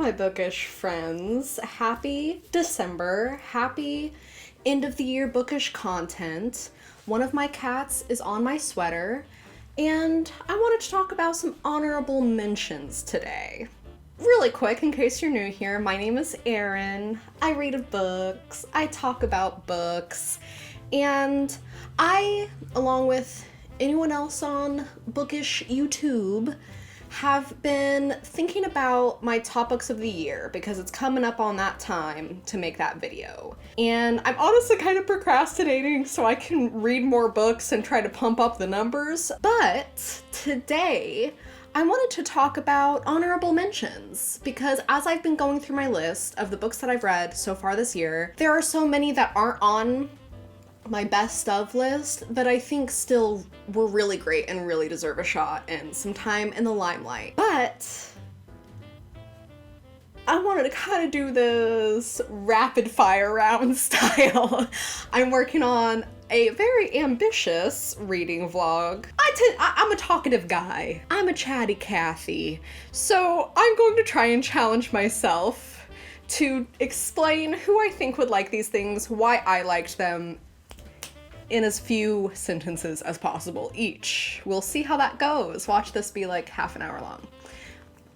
my bookish friends. Happy December. Happy end of the year bookish content. One of my cats is on my sweater, and I wanted to talk about some honorable mentions today. Really quick, in case you're new here, my name is Arin. I read books, I talk about books, and I, along with anyone else on bookish YouTube, have been thinking about my top books of the year because it's coming up on that time to make that video. And I'm honestly kind of procrastinating so I can read more books and try to pump up the numbers. But today, I wanted to talk about honorable mentions because as I've been going through my list of the books that I've read so far this year, there are so many that aren't on my best of list that I think still were really great and really deserve a shot and some time in the limelight. But I wanted to kind of do this rapid fire round style. I'm working on a very ambitious reading vlog. I'm a talkative guy. I'm a chatty Cathy. So I'm going to try and challenge myself to explain who I think would like these things, why I liked them, in as few sentences as possible each. We'll see how that goes. Watch this be like half an hour long.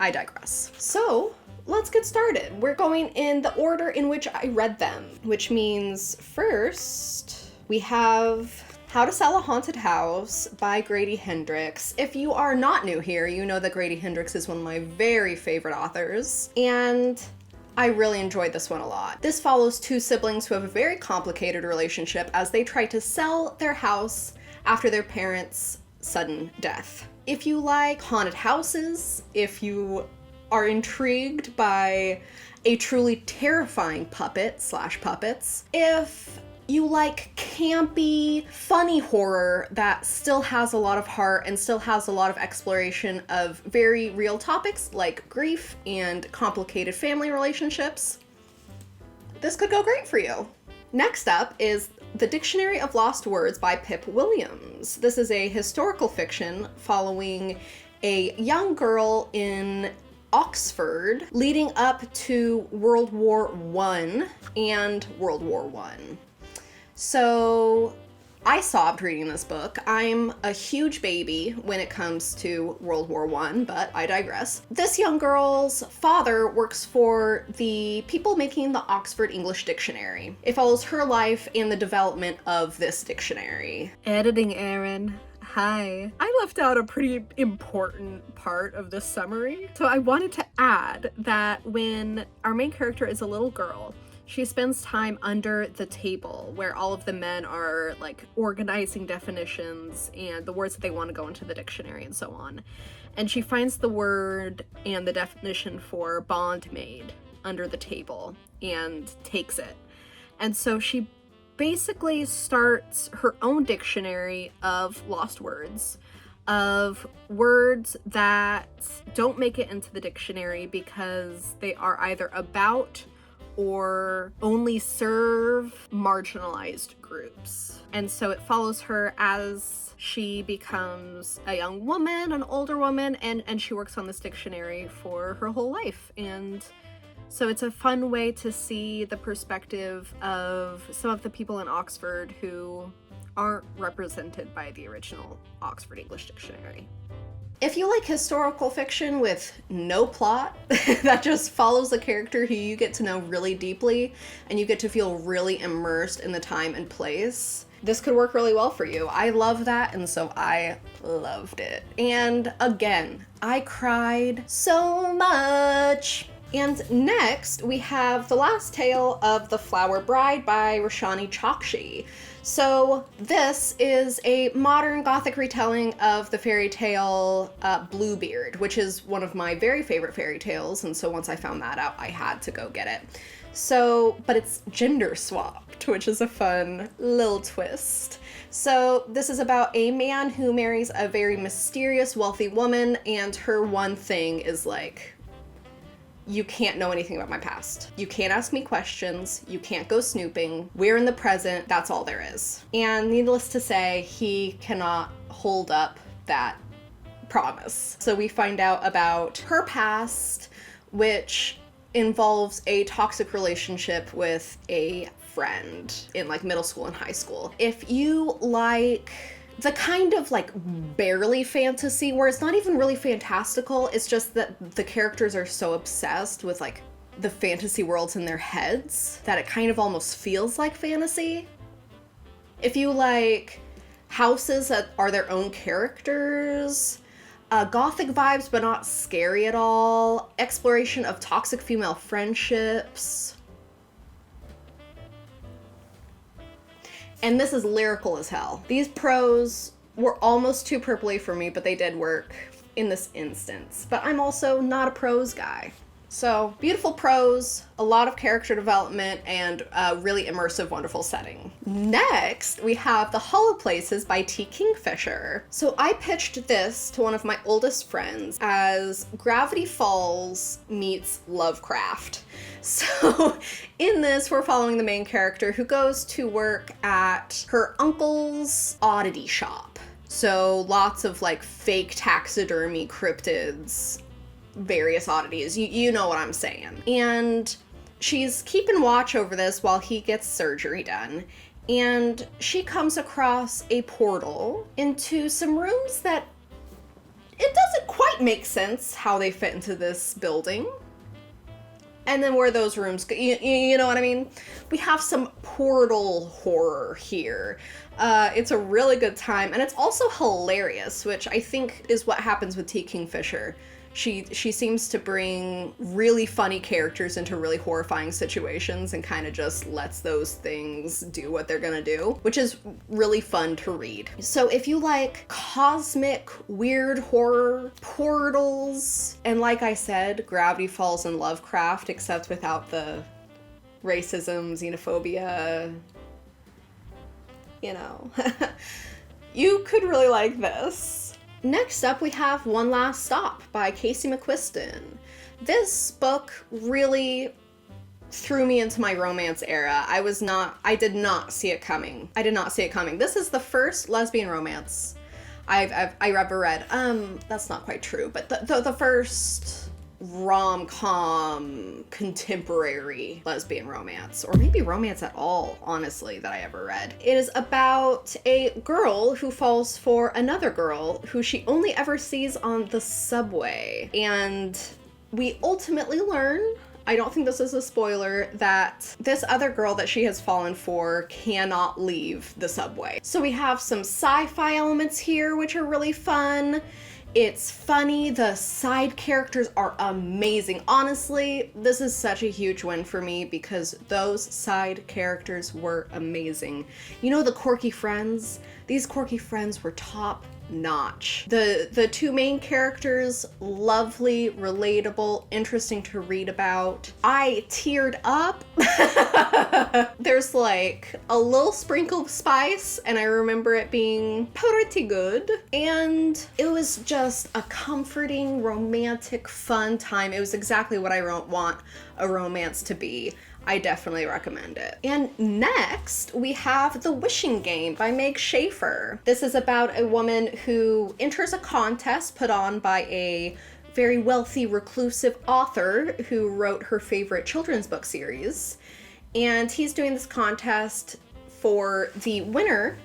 I digress. So let's get started. We're going in the order in which I read them, which means first we have How to Sell a Haunted House by Grady Hendrix. If you are not new here, you know that Grady Hendrix is one of my very favorite authors, and I really enjoyed this one a lot. This follows two siblings who have a very complicated relationship as they try to sell their house after their parents' sudden death. If you like haunted houses, if you are intrigued by a truly terrifying puppets, if you like campy, funny horror that still has a lot of heart and still has a lot of exploration of very real topics like grief and complicated family relationships, this could go great for you. Next up is The Dictionary of Lost Words by Pip Williams. This is a historical fiction following a young girl in Oxford leading up to World War I and World War I. So I sobbed reading this book. I'm a huge baby when it comes to World War I, but I digress. This young girl's father works for the people making the Oxford English Dictionary. It follows her life and the development of this dictionary. Editing, Arin. Hi. I left out a pretty important part of this summary. So I wanted to add that when our main character is a little girl, she spends time under the table where all of the men are like organizing definitions and the words that they want to go into the dictionary and so on. And she finds the word and the definition for bondmaid under the table and takes it. And so she basically starts her own dictionary of lost words, of words that don't make it into the dictionary because they are either about or only serve marginalized groups. And so it follows her as she becomes a young woman, an older woman, and she works on this dictionary for her whole life. And so it's a fun way to see the perspective of some of the people in Oxford who aren't represented by the original Oxford English Dictionary. If you like historical fiction with no plot, that just follows the character who you get to know really deeply and you get to feel really immersed in the time and place, this could work really well for you. I love that, and so I loved it. And again, I cried so much. And next, we have The Last Tale of the Flower Bride by Roshani Chokshi. So this is a modern Gothic retelling of the fairy tale Bluebeard, which is one of my very favorite fairy tales, and so once I found that out, I had to go get it. So, but it's gender swapped, which is a fun little twist. So this is about a man who marries a very mysterious, wealthy woman, and her one thing is like, you can't know anything about my past. You can't ask me questions. You can't go snooping. We're in the present. That's all there is. And needless to say, he cannot hold up that promise. So we find out about her past, which involves a toxic relationship with a friend in like middle school and high school. If you like the kind of like barely fantasy where it's not even really fantastical, it's just that the characters are so obsessed with like the fantasy worlds in their heads that it kind of almost feels like fantasy. If you like houses that are their own characters, gothic vibes but not scary at all, exploration of toxic female friendships. And this is lyrical as hell. These prose were almost too purpley for me, but they did work in this instance. But I'm also not a prose guy. So, beautiful prose, a lot of character development, and a really immersive, wonderful setting. Next, we have The Hollow Places by T. Kingfisher. So I pitched this to one of my oldest friends as Gravity Falls meets Lovecraft. So in this, we're following the main character who goes to work at her uncle's oddity shop. So lots of like fake taxidermy cryptids, various oddities, you know what I'm saying. And she's keeping watch over this while he gets surgery done. And she comes across a portal into some rooms that it doesn't quite make sense how they fit into this building. And then where those rooms go, you know what I mean? We have some portal horror here. It's a really good time, and it's also hilarious, which I think is what happens with T. Kingfisher. She seems to bring really funny characters into really horrifying situations and kind of just lets those things do what they're gonna do, which is really fun to read. So if you like cosmic, weird horror, portals, and like I said, Gravity Falls and Lovecraft, except without the racism, xenophobia, you know, you could really like this. Next up, we have One Last Stop by Casey McQuiston. This book really threw me into my romance era. I did not see it coming. This is the first lesbian romance I've ever read. That's not quite true, but the first rom-com contemporary lesbian romance, or maybe romance at all, honestly, that I ever read. It is about a girl who falls for another girl who she only ever sees on the subway. And we ultimately learn, I don't think this is a spoiler, that this other girl that she has fallen for cannot leave the subway. So we have some sci-fi elements here, which are really fun. It's funny, the side characters are amazing. Honestly, this is such a huge win for me because those side characters were amazing. You know, the quirky friends? These quirky friends were top notch. The two main characters, lovely, relatable, interesting to read about. I teared up. There's like a little sprinkle of spice, and I remember it being pretty good. And it was just a comforting, romantic, fun time. It was exactly what I want a romance to be. I definitely recommend it. And next, we have The Wishing Game by Meg Schaefer. This is about a woman who enters a contest put on by a very wealthy, reclusive author who wrote her favorite children's book series. And he's doing this contest for the winner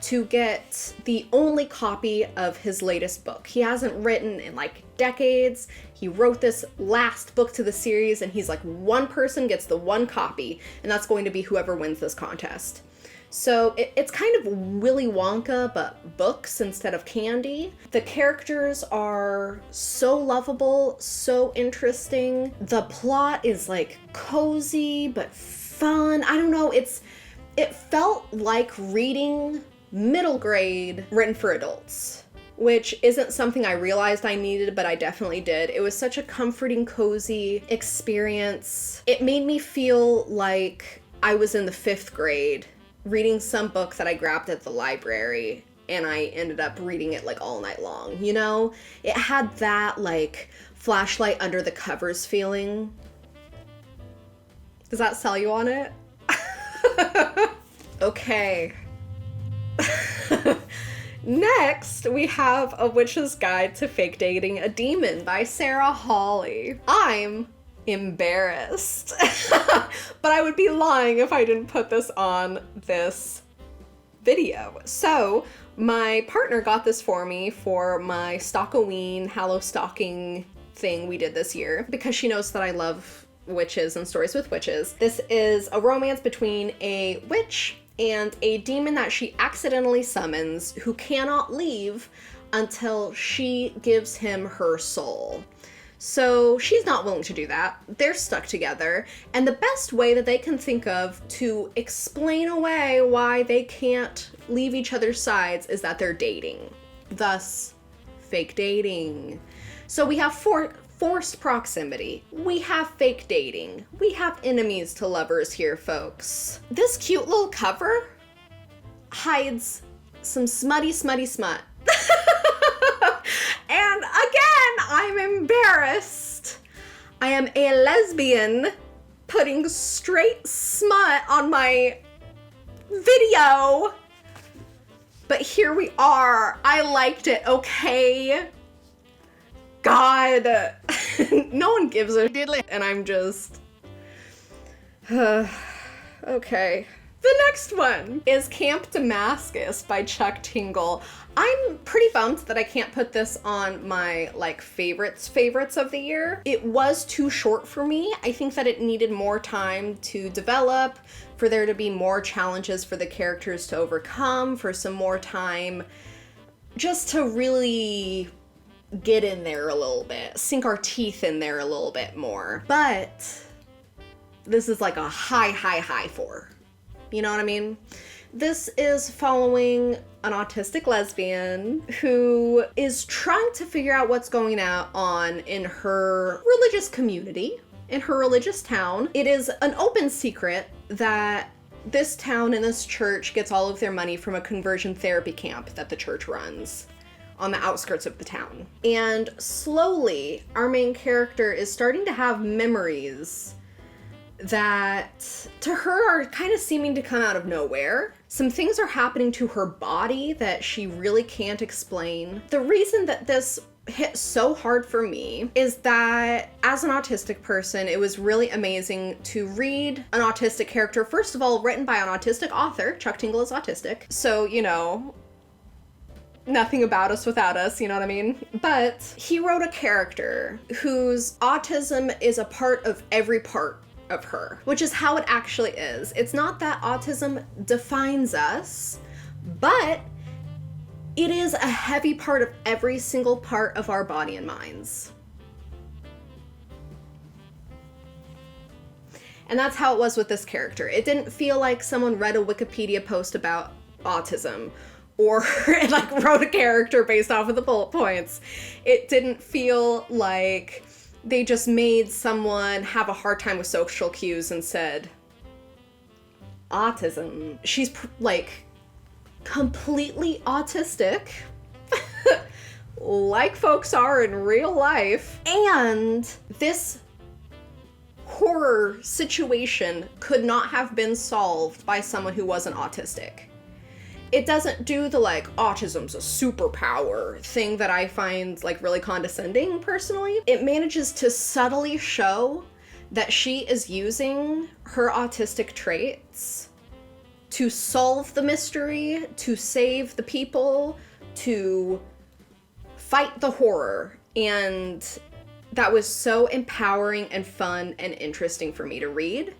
to get the only copy of his latest book. He hasn't written in like decades. He wrote this last book to the series, and he's like, one person gets the one copy, and that's going to be whoever wins this contest. So it's kind of Willy Wonka, but books instead of candy. The characters are so lovable, so interesting. The plot is like cozy, but fun. I don't know, it felt like reading middle grade written for adults, which isn't something I realized I needed, but I definitely did. It was such a comforting, cozy experience. It made me feel like I was in the 5th grade reading some book that I grabbed at the library, and I ended up reading it like all night long, you know? It had that like flashlight under the covers feeling. Does that sell you on it? Okay. Next, we have A Witch's Guide to Fake Dating a Demon by Sarah Hawley. I'm embarrassed. But I would be lying if I didn't put this on this video. So my partner got this for me for my Stockoween Hallow Stocking thing we did this year because she knows that I love witches and stories with witches. This is a romance between a witch and a demon that she accidentally summons who cannot leave until she gives him her soul. So she's not willing to do that. They're stuck together, and the best way that they can think of to explain away why they can't leave each other's sides is that they're dating. Thus, fake dating. So we have forced proximity. We have fake dating. We have enemies to lovers here, folks. This cute little cover hides some smutty smut. And again, I'm embarrassed. I am a lesbian putting straight smut on my video. But here we are. I liked it, okay? God. No one gives a diddly. And I'm just... okay. The next one is Camp Damascus by Chuck Tingle. I'm pretty bummed that I can't put this on my favorites of the year. It was too short for me. I think that it needed more time to develop, for there to be more challenges for the characters to overcome, for some more time just to really get in there a little bit, sink our teeth in there a little bit more. But this is like a high for. You know what I mean? This is following an autistic lesbian who is trying to figure out what's going on in her religious community, in her religious town. It is an open secret that this town and this church gets all of their money from a conversion therapy camp that the church runs on the outskirts of the town. And slowly, our main character is starting to have memories that to her are kind of seeming to come out of nowhere. Some things are happening to her body that she really can't explain. The reason that this hit so hard for me is that as an autistic person, it was really amazing to read an autistic character, first of all, written by an autistic author. Chuck Tingle is autistic. So, you know, nothing about us without us, you know what I mean? But he wrote a character whose autism is a part of every part of her, which is how it actually is. It's not that autism defines us, but it is a heavy part of every single part of our body and minds. And that's how it was with this character. It didn't feel like someone read a Wikipedia post about autism or wrote a character based off of the bullet points. It didn't feel like they just made someone have a hard time with social cues and said, autism. She's completely autistic, like folks are in real life. And this horror situation could not have been solved by someone who wasn't autistic. It doesn't do the autism's a superpower thing that I find really condescending personally. It manages to subtly show that she is using her autistic traits to solve the mystery, to save the people, to fight the horror. And that was so empowering and fun and interesting for me to read.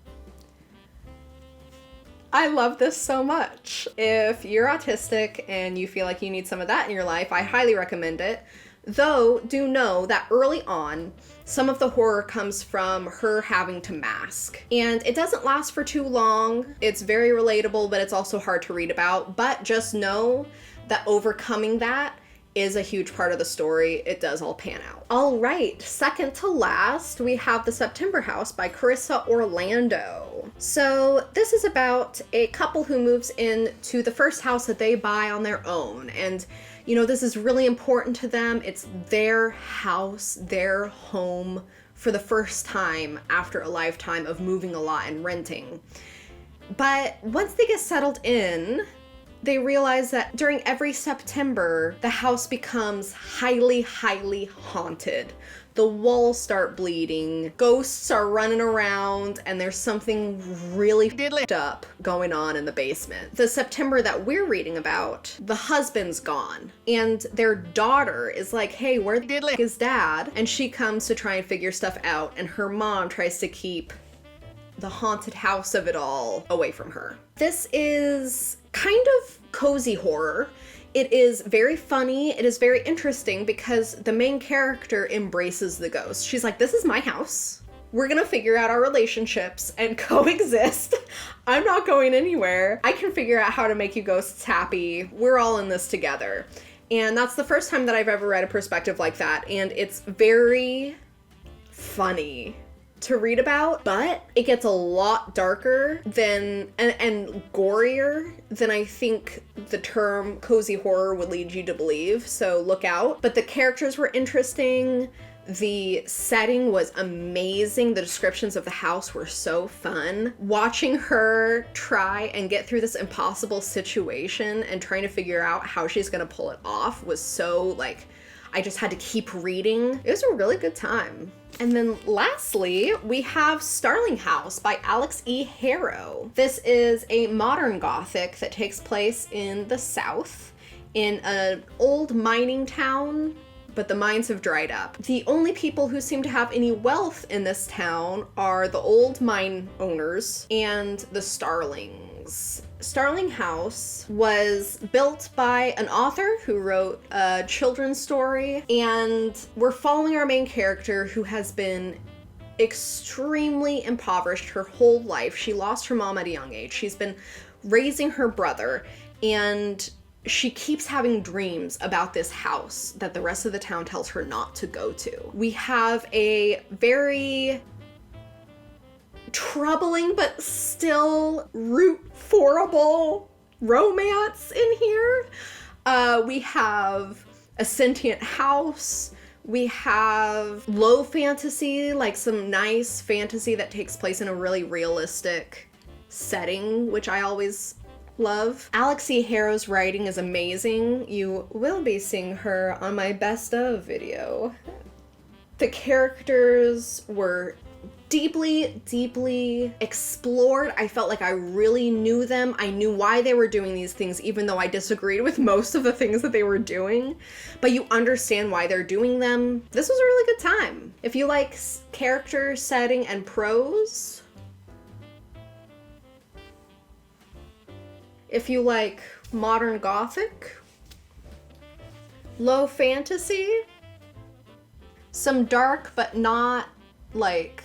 I love this so much. If you're autistic and you feel like you need some of that in your life, I highly recommend it. Though, do know that early on, some of the horror comes from her having to mask. And it doesn't last for too long. It's very relatable, but it's also hard to read about. But just know that overcoming that is a huge part of the story. It does all pan out. All right, second to last, we have The September House by Carissa Orlando. So this is about a couple who moves into the first house that they buy on their own. And, you know, this is really important to them. It's their house, their home for the first time after a lifetime of moving a lot and renting. But once they get settled in, they realize that during every September, the house becomes highly, highly haunted. The walls start bleeding, ghosts are running around, and there's something really f***ed up going on in the basement. The September that we're reading about, the husband's gone, and their daughter is like, hey, where the f*** is dad? And she comes to try and figure stuff out, and her mom tries to keep the haunted house of it all away from her. This is kind of cozy horror. It is very funny. It is very interesting because the main character embraces the ghost. She's like, this is my house. We're gonna figure out our relationships and coexist. I'm not going anywhere. I can figure out how to make you ghosts happy. We're all in this together. And that's the first time that I've ever read a perspective like that. And it's very funny to read about, but it gets a lot darker than and gorier than I think the term cozy horror would lead you to believe, so look out. But the characters were interesting, the setting was amazing, the descriptions of the house were so fun. Watching her try and get through this impossible situation and trying to figure out how she's gonna pull it off was so, like, I just had to keep reading. It was a really good time. And then lastly, we have Starling House by Alex E. Harrow. This is a modern gothic that takes place in the South, in an old mining town, but the mines have dried up. The only people who seem to have any wealth in this town are the old mine owners and the Starlings. Starling House was built by an author who wrote a children's story, and we're following our main character who has been extremely impoverished her whole life. She lost her mom at a young age. She's been raising her brother, and she keeps having dreams about this house that the rest of the town tells her not to go to. We have a very troubling but still root-forable romance in here. We have a sentient house. We have low fantasy, like some nice fantasy that takes place in a really realistic setting, which I always love. Alex E. Harrow's writing is amazing. You will be seeing her on my best of video. The characters were deeply, deeply explored. I felt like I really knew them. I knew why they were doing these things, even though I disagreed with most of the things that they were doing. But you understand why they're doing them. This was a really good time. If you like character, setting, and prose, if you like modern gothic, low fantasy, some dark but not like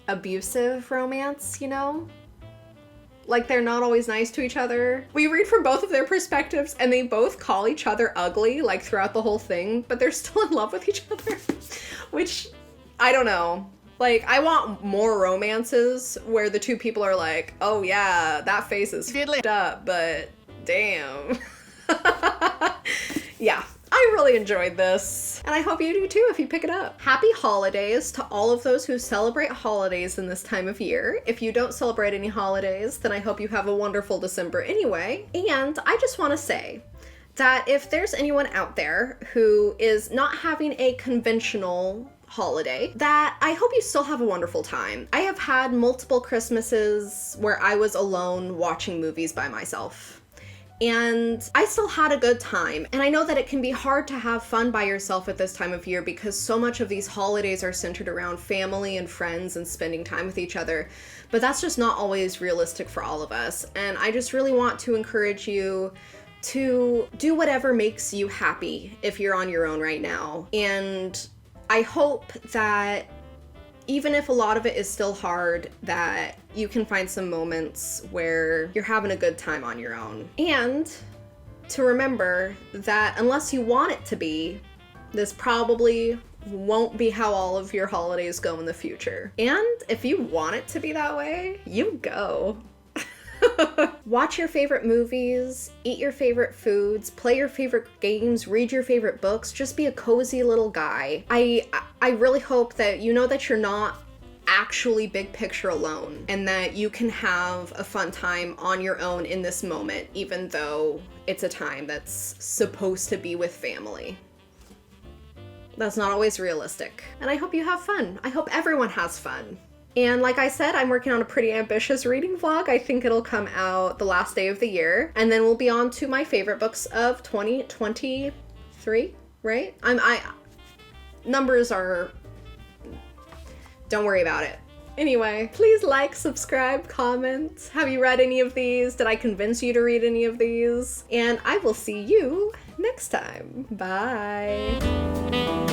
abusive romance, you know? Like they're not always nice to each other. We read from both of their perspectives and they both call each other ugly like throughout the whole thing, but they're still in love with each other, which I don't know. Like, I want more romances where the two people are like, oh yeah, that face is f***ed up, but damn. Yeah, I really enjoyed this, and I hope you do too if you pick it up. Happy holidays to all of those who celebrate holidays in this time of year. If you don't celebrate any holidays, then I hope you have a wonderful December anyway. And I just want to say that if there's anyone out there who is not having a conventional holiday, that I hope you still have a wonderful time. I have had multiple Christmases where I was alone watching movies by myself, and I still had a good time. And I know that it can be hard to have fun by yourself at this time of year because so much of these holidays are centered around family and friends and spending time with each other, but that's just not always realistic for all of us. And I just really want to encourage you to do whatever makes you happy if you're on your own right now. And I hope that even if a lot of it is still hard, that you can find some moments where you're having a good time on your own. And to remember that unless you want it to be, this probably won't be how all of your holidays go in the future. And if you want it to be that way, you go. Watch your favorite movies, eat your favorite foods, play your favorite games, read your favorite books, just be a cozy little guy. I really hope that you know that you're not actually big picture alone, and that you can have a fun time on your own in this moment, even though it's a time that's supposed to be with family. That's not always realistic. And I hope you have fun. I hope everyone has fun. And like I said, I'm working on a pretty ambitious reading vlog. I think it'll come out the last day of the year. And then we'll be on to my favorite books of 2023, right? Numbers are... Don't worry about it. Anyway, please like, subscribe, comment. Have you read any of these? Did I convince you to read any of these? And I will see you next time. Bye.